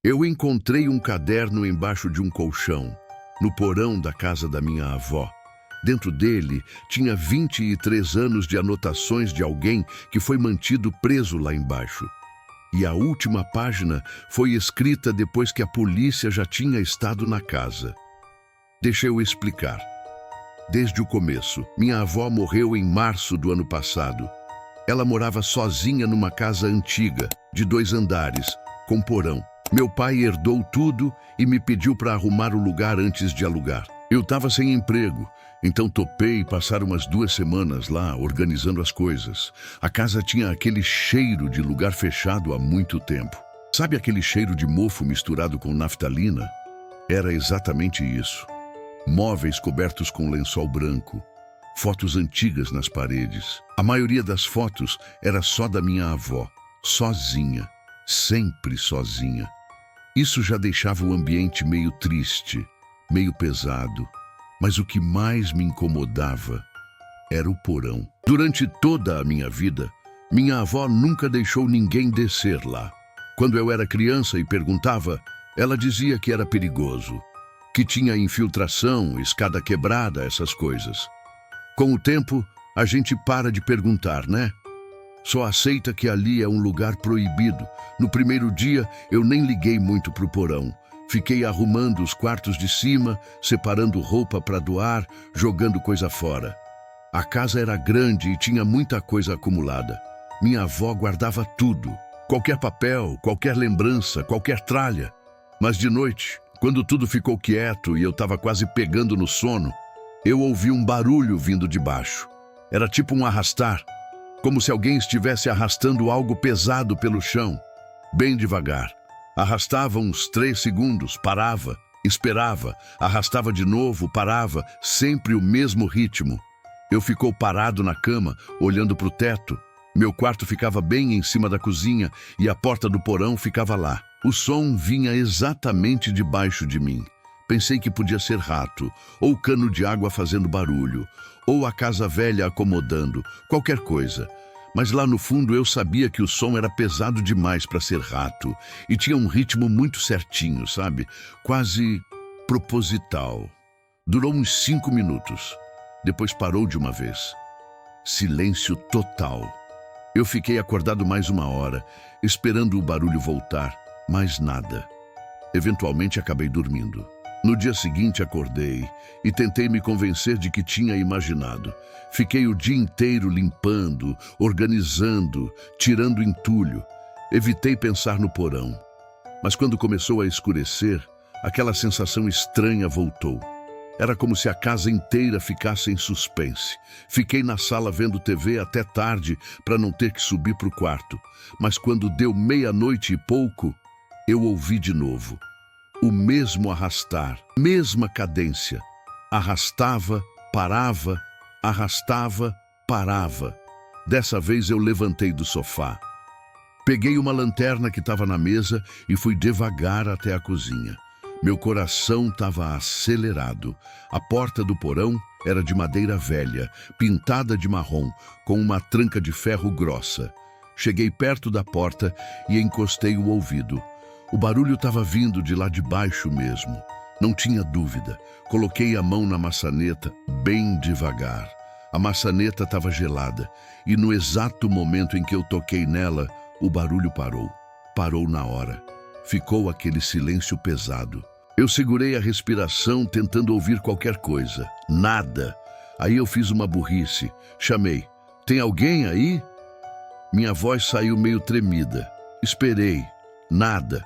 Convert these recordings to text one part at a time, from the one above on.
Eu encontrei um caderno embaixo de um colchão, no porão da casa da minha avó. Dentro dele tinha 23 anos de anotações de alguém que foi mantido preso lá embaixo. E a última página foi escrita depois que a polícia já tinha estado na casa. Deixa eu explicar. Desde o começo, minha avó morreu em março do ano passado. Ela morava sozinha numa casa antiga, de 2 andares, com porão. Meu pai herdou tudo e me pediu para arrumar o lugar antes de alugar. Eu estava sem emprego, então topei passar umas 2 semanas lá organizando as coisas. A casa tinha aquele cheiro de lugar fechado há muito tempo. Sabe aquele cheiro de mofo misturado com naftalina? Era exatamente isso. Móveis cobertos com lençol branco, fotos antigas nas paredes. A maioria das fotos era só da minha avó, sozinha, sempre sozinha. Isso já deixava o ambiente meio triste, meio pesado, mas o que mais me incomodava era o porão. Durante toda a minha vida, minha avó nunca deixou ninguém descer lá. Quando eu era criança e perguntava, ela dizia que era perigoso, que tinha infiltração, escada quebrada, essas coisas. Com o tempo, a gente para de perguntar, né? Só aceita que ali é um lugar proibido. No primeiro dia, eu nem liguei muito pro porão. Fiquei arrumando os quartos de cima, separando roupa para doar, jogando coisa fora. A casa era grande e tinha muita coisa acumulada. Minha avó guardava tudo. Qualquer papel, qualquer lembrança, qualquer tralha. Mas de noite, quando tudo ficou quieto e eu estava quase pegando no sono, eu ouvi um barulho vindo de baixo. Era tipo um arrastar, como se alguém estivesse arrastando algo pesado pelo chão, bem devagar. Arrastava uns 3 segundos, parava, esperava, arrastava de novo, parava, sempre o mesmo ritmo. Eu ficou parado na cama, olhando para o teto. Meu quarto ficava bem em cima da cozinha e a porta do porão ficava lá. O som vinha exatamente debaixo de mim. Pensei que podia ser rato, ou cano de água fazendo barulho, ou a casa velha acomodando, qualquer coisa. Mas lá no fundo eu sabia que o som era pesado demais para ser rato e tinha um ritmo muito certinho, sabe? Quase proposital. Durou uns 5 minutos. Depois parou de uma vez. Silêncio total. Eu fiquei acordado mais 1 hora, esperando o barulho voltar, mas nada. Eventualmente acabei dormindo. No dia seguinte acordei e tentei me convencer de que tinha imaginado. Fiquei o dia inteiro limpando, organizando, tirando entulho. Evitei pensar no porão. Mas quando começou a escurecer, aquela sensação estranha voltou. Era como se a casa inteira ficasse em suspense. Fiquei na sala vendo TV até tarde para não ter que subir para o quarto. Mas quando deu 00:30 e pouco, eu ouvi de novo. O mesmo arrastar, mesma cadência. Arrastava, parava, arrastava, parava. Dessa vez eu levantei do sofá. Peguei uma lanterna que estava na mesa e fui devagar até a cozinha. Meu coração estava acelerado. A porta do porão era de madeira velha, pintada de marrom, com uma tranca de ferro grossa. Cheguei perto da porta e encostei o ouvido. O barulho estava vindo de lá de baixo mesmo. Não tinha dúvida. Coloquei a mão na maçaneta, bem devagar. A maçaneta estava gelada e no exato momento em que eu toquei nela, o barulho parou. Parou na hora. Ficou aquele silêncio pesado. Eu segurei a respiração tentando ouvir qualquer coisa. Nada. Aí eu fiz uma burrice. Chamei. Tem alguém aí? Minha voz saiu meio tremida. Esperei. Nada.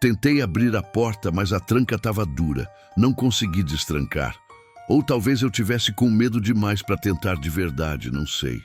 Tentei abrir a porta, mas a tranca estava dura. Não consegui destrancar. Ou talvez eu tivesse com medo demais para tentar de verdade, não sei.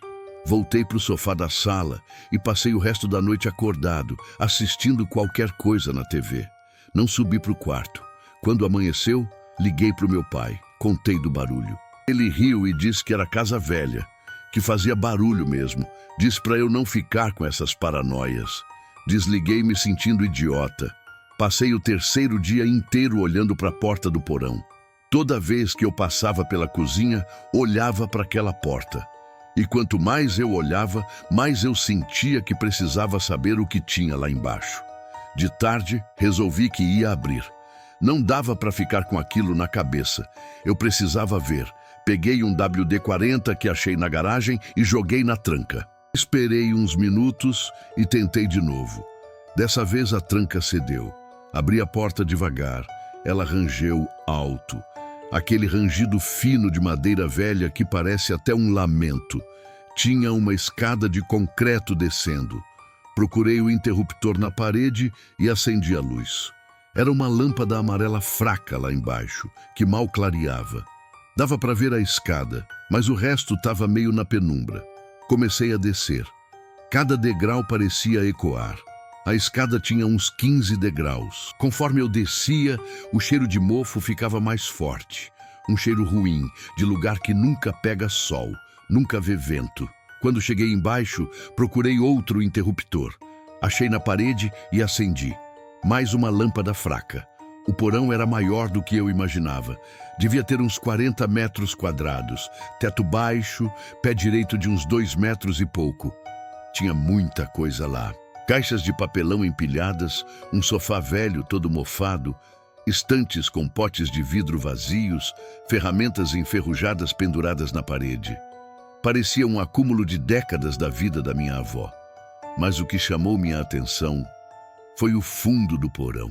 Voltei para o sofá da sala e passei o resto da noite acordado, assistindo qualquer coisa na TV. Não subi para o quarto. Quando amanheceu, liguei para o meu pai. Contei do barulho. Ele riu e disse que era casa velha, que fazia barulho mesmo. Disse para eu não ficar com essas paranoias. Desliguei me sentindo idiota. Passei o 3º dia inteiro olhando para a porta do porão. Toda vez que eu passava pela cozinha, olhava para aquela porta. E quanto mais eu olhava, mais eu sentia que precisava saber o que tinha lá embaixo. De tarde, resolvi que ia abrir. Não dava para ficar com aquilo na cabeça. Eu precisava ver. Peguei um WD-40 que achei na garagem e joguei na tranca. Esperei uns minutos e tentei de novo. Dessa vez a tranca cedeu. Abri a porta devagar. Ela rangeu alto. Aquele rangido fino de madeira velha que parece até um lamento. Tinha uma escada de concreto descendo. Procurei o interruptor na parede e acendi a luz. Era uma lâmpada amarela fraca lá embaixo, que mal clareava. Dava para ver a escada, mas o resto estava meio na penumbra. Comecei a descer. Cada degrau parecia ecoar. A escada tinha uns 15 degraus. Conforme eu descia, o cheiro de mofo ficava mais forte. Um cheiro ruim, de lugar que nunca pega sol, nunca vê vento. Quando cheguei embaixo, procurei outro interruptor. Achei na parede e acendi. Mais uma lâmpada fraca. O porão era maior do que eu imaginava. Devia ter uns 40 metros quadrados. Teto baixo, pé direito de uns 2 metros e pouco. Tinha muita coisa lá. Caixas de papelão empilhadas, um sofá velho todo mofado, estantes com potes de vidro vazios, ferramentas enferrujadas penduradas na parede. Parecia um acúmulo de décadas da vida da minha avó. Mas o que chamou minha atenção foi o fundo do porão.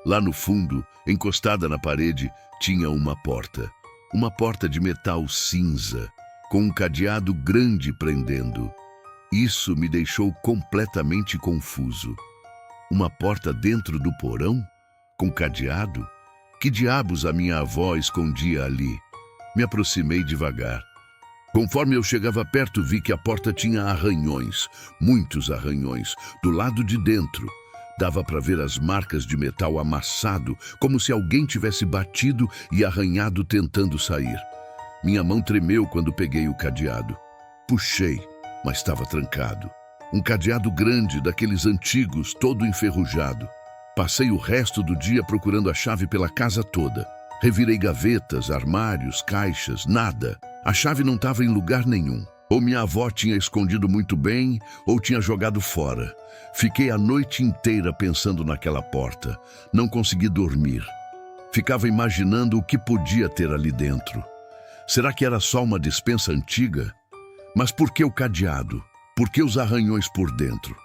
Lá no fundo, encostada na parede, tinha uma porta. Uma porta de metal cinza, com um cadeado grande prendendo. Isso me deixou completamente confuso. Uma porta dentro do porão? Com cadeado? Que diabos a minha avó escondia ali? Me aproximei devagar. Conforme eu chegava perto, vi que a porta tinha arranhões, muitos arranhões, do lado de dentro. Dava para ver as marcas de metal amassado, como se alguém tivesse batido e arranhado tentando sair. Minha mão tremeu quando peguei o cadeado. Puxei, mas estava trancado. Um cadeado grande, daqueles antigos, todo enferrujado. Passei o resto do dia procurando a chave pela casa toda. Revirei gavetas, armários, caixas, nada. A chave não estava em lugar nenhum. Ou minha avó tinha escondido muito bem, ou tinha jogado fora. Fiquei a noite inteira pensando naquela porta. Não consegui dormir. Ficava imaginando o que podia ter ali dentro. Será que era só uma despensa antiga? Mas por que o cadeado? Por que os arranhões por dentro?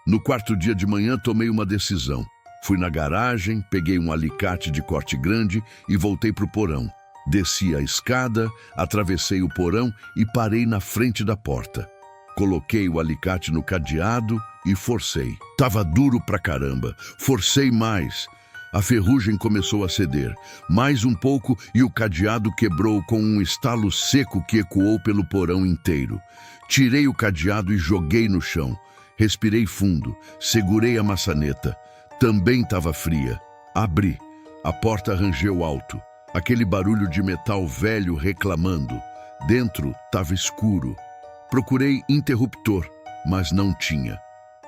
No quarto dia de manhã tomei uma decisão. Fui na garagem, peguei um alicate de corte grande e voltei para o porão. Desci a escada, atravessei o porão e parei na frente da porta. Coloquei o alicate no cadeado e forcei. Tava duro pra caramba. Forcei mais. A ferrugem começou a ceder. Mais um pouco e o cadeado quebrou com um estalo seco que ecoou pelo porão inteiro. Tirei o cadeado e joguei no chão. Respirei fundo. Segurei a maçaneta. Também estava fria. Abri. A porta rangeu alto. Aquele barulho de metal velho reclamando. Dentro estava escuro. Procurei interruptor, mas não tinha.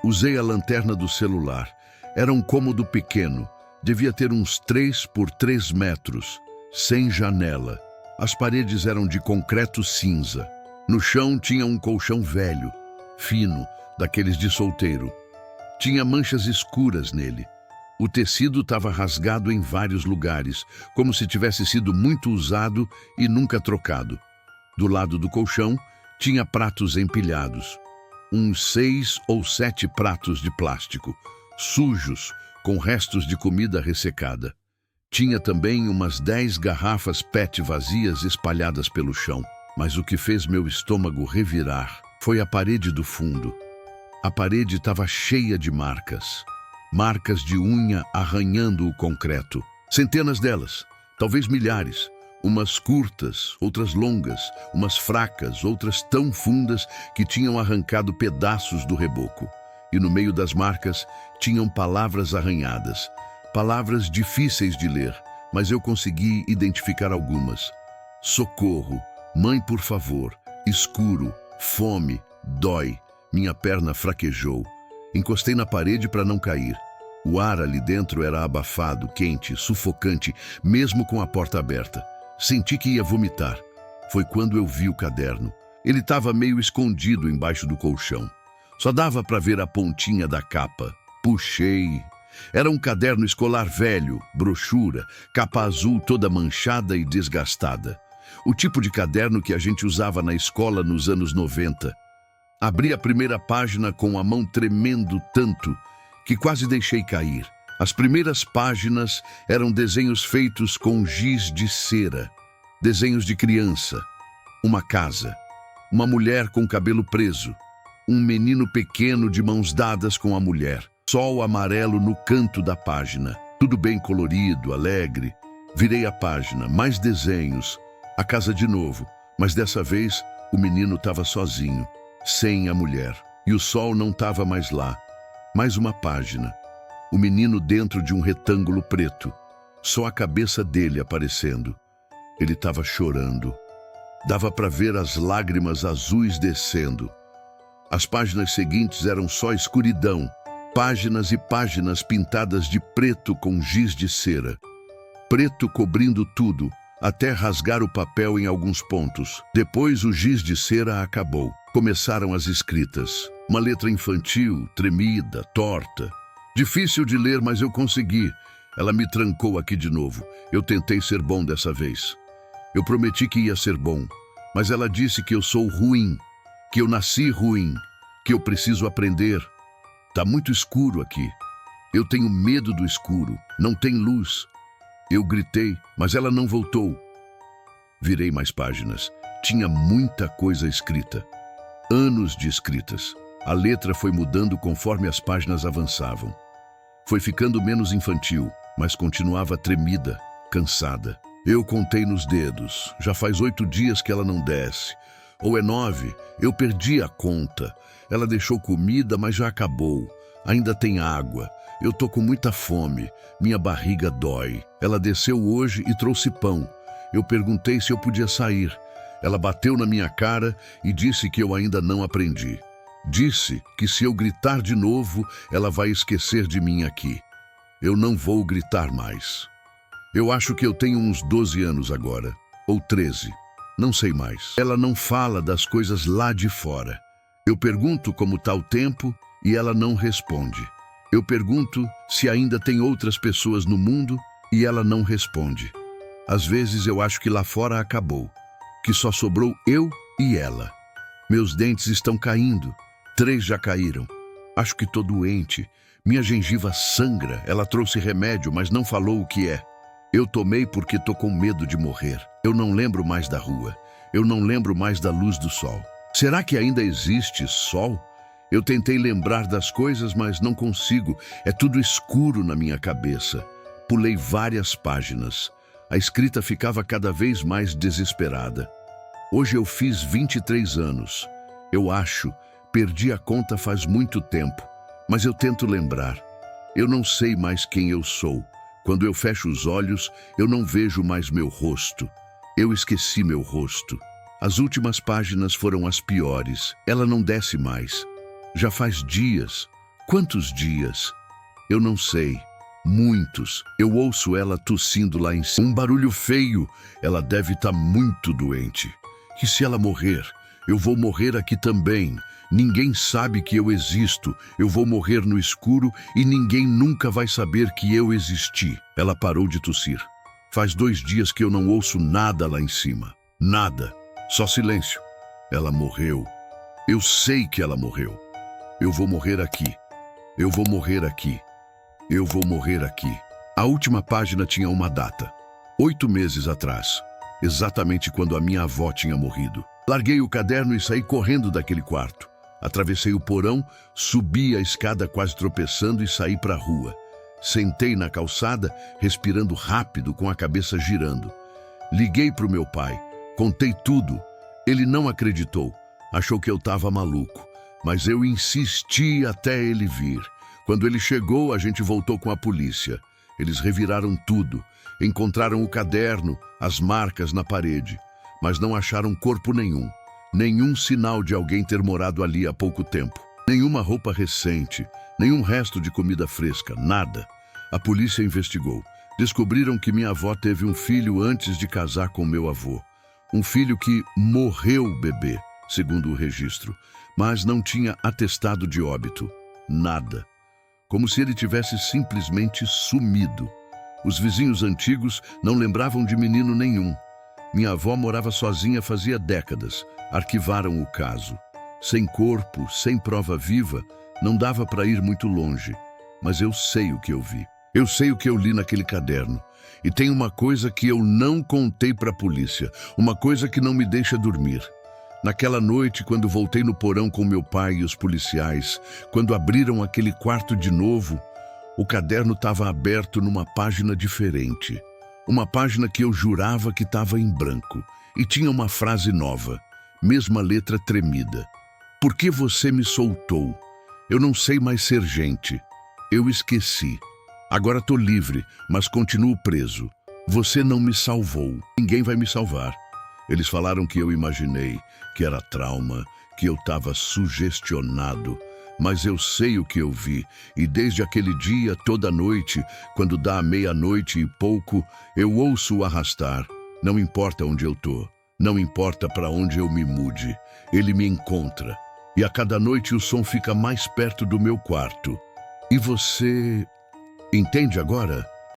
Usei a lanterna do celular. Era um cômodo pequeno. Devia ter uns 3 por 3 metros. Sem janela. As paredes eram de concreto cinza. No chão tinha um colchão velho, fino, daqueles de solteiro. Tinha manchas escuras nele. O tecido estava rasgado em vários lugares, como se tivesse sido muito usado e nunca trocado. Do lado do colchão, tinha pratos empilhados. Uns 6 ou 7 pratos de plástico, sujos, com restos de comida ressecada. Tinha também umas 10 garrafas PET vazias espalhadas pelo chão. Mas o que fez meu estômago revirar foi a parede do fundo. A parede estava cheia de marcas. Marcas de unha arranhando o concreto. Centenas delas, talvez milhares. Umas curtas, outras longas, umas fracas, outras tão fundas que tinham arrancado pedaços do reboco. E no meio das marcas tinham palavras arranhadas. Palavras difíceis de ler, mas eu consegui identificar algumas. Socorro, mãe por favor, escuro, fome, dói. Minha perna fraquejou. Encostei na parede para não cair. O ar ali dentro era abafado, quente, sufocante, mesmo com a porta aberta. Senti que ia vomitar. Foi quando eu vi o caderno. Ele estava meio escondido embaixo do colchão. Só dava para ver a pontinha da capa. Puxei. Era um caderno escolar velho, brochura, capa azul toda manchada e desgastada. O tipo de caderno que a gente usava na escola nos anos 90. Abri a primeira página com a mão tremendo tanto que quase deixei cair. As primeiras páginas eram desenhos feitos com giz de cera. Desenhos de criança, uma casa, uma mulher com cabelo preso, um menino pequeno de mãos dadas com a mulher. Sol amarelo no canto da página. Tudo bem colorido, alegre. Virei a página, mais desenhos. A casa de novo, mas dessa vez o menino estava sozinho, sem a mulher. E o sol não estava mais lá. Mais uma página. O menino dentro de um retângulo preto. Só a cabeça dele aparecendo. Ele estava chorando. Dava para ver as lágrimas azuis descendo. As páginas seguintes eram só escuridão. Páginas e páginas pintadas de preto com giz de cera. Preto cobrindo tudo, até rasgar o papel em alguns pontos. Depois o giz de cera acabou. Começaram as escritas. Uma letra infantil, tremida, torta. Difícil de ler, mas eu consegui. Ela me trancou aqui de novo. Eu tentei ser bom dessa vez. Eu prometi que ia ser bom, mas ela disse que eu sou ruim, que eu nasci ruim, que eu preciso aprender. Tá muito escuro aqui. Eu tenho medo do escuro. Não tem luz. Eu gritei, mas ela não voltou. Virei mais páginas. Tinha muita coisa escrita. Anos de escritas. A letra foi mudando conforme as páginas avançavam. Foi ficando menos infantil, mas continuava tremida, cansada. Eu contei nos dedos. Já faz 8 dias que ela não desce. Ou é 9, eu perdi a conta. Ela deixou comida, mas já acabou. Ainda tem água. Eu tô com muita fome. Minha barriga dói. Ela desceu hoje e trouxe pão. Eu perguntei se eu podia sair. Ela bateu na minha cara e disse que eu ainda não aprendi. Disse que se eu gritar de novo, ela vai esquecer de mim aqui. Eu não vou gritar mais. Eu acho que eu tenho uns 12 anos agora, ou 13. Não sei mais. Ela não fala das coisas lá de fora. Eu pergunto como está o tempo e ela não responde. Eu pergunto se ainda tem outras pessoas no mundo e ela não responde. Às vezes eu acho que lá fora acabou, que só sobrou eu e ela. Meus dentes estão caindo. 3 já caíram. Acho que tô doente. Minha gengiva sangra. Ela trouxe remédio, mas não falou o que é. Eu tomei porque tô com medo de morrer. Eu não lembro mais da rua. Eu não lembro mais da luz do sol. Será que ainda existe sol? Eu tentei lembrar das coisas, mas não consigo. É tudo escuro na minha cabeça. Pulei várias páginas. A escrita ficava cada vez mais desesperada. Hoje eu fiz 23 anos. Eu acho, perdi a conta faz muito tempo, mas eu tento lembrar. Eu não sei mais quem eu sou. Quando eu fecho os olhos, eu não vejo mais meu rosto. Eu esqueci meu rosto. As últimas páginas foram as piores. Ela não desce mais. Já faz dias. Quantos dias? Eu não sei. Muitos. Eu ouço ela tossindo lá em cima. Um barulho feio. Ela deve estar muito doente. E se ela morrer, eu vou morrer aqui também. Ninguém sabe que eu existo. Eu vou morrer no escuro e ninguém nunca vai saber que eu existi. Ela parou de tossir. Faz 2 dias que eu não ouço nada lá em cima. Nada. Só silêncio. Ela morreu. Eu sei que ela morreu. Eu vou morrer aqui. Eu vou morrer aqui. Eu vou morrer aqui. A última página tinha uma data. 8 meses atrás. Exatamente quando a minha avó tinha morrido. Larguei o caderno e saí correndo daquele quarto. Atravessei o porão, subi a escada quase tropeçando e saí para a rua. Sentei na calçada, respirando rápido, com a cabeça girando. Liguei para o meu pai. Contei tudo. Ele não acreditou. Achou que eu estava maluco. Mas eu insisti até ele vir. Quando ele chegou, a gente voltou com a polícia. Eles reviraram tudo. Encontraram o caderno, as marcas na parede. Mas não acharam corpo nenhum. Nenhum sinal de alguém ter morado ali há pouco tempo. Nenhuma roupa recente, nenhum resto de comida fresca, nada. A polícia investigou. Descobriram que minha avó teve um filho antes de casar com meu avô. Um filho que morreu bebê, segundo o registro, mas não tinha atestado de óbito. Nada. como se ele tivesse simplesmente sumido. Os vizinhos antigos não lembravam de menino nenhum. Minha avó morava sozinha fazia décadas. Arquivaram o caso. Sem corpo, sem prova viva, não dava para ir muito longe. Mas eu sei o que eu vi. Eu sei o que eu li naquele caderno. E tem uma coisa que eu não contei para a polícia. Uma coisa que não me deixa dormir. Naquela noite, quando voltei no porão com meu pai e os policiais, quando abriram aquele quarto de novo, o caderno estava aberto numa página diferente. Uma página que eu jurava que estava em branco. E tinha uma frase nova, mesma letra tremida. Por que você me soltou? Eu não sei mais ser gente. Eu esqueci. Agora estou livre, mas continuo preso. Você não me salvou. Ninguém vai me salvar. Eles falaram que eu imaginei, que era trauma, que eu estava sugestionado. Mas eu sei o que eu vi, e desde aquele dia, toda noite, quando dá meia-noite e pouco, eu ouço o arrastar. Não importa onde eu tô, não importa para onde eu me mude, ele me encontra. E a cada noite o som fica mais perto do meu quarto. E você entende agora?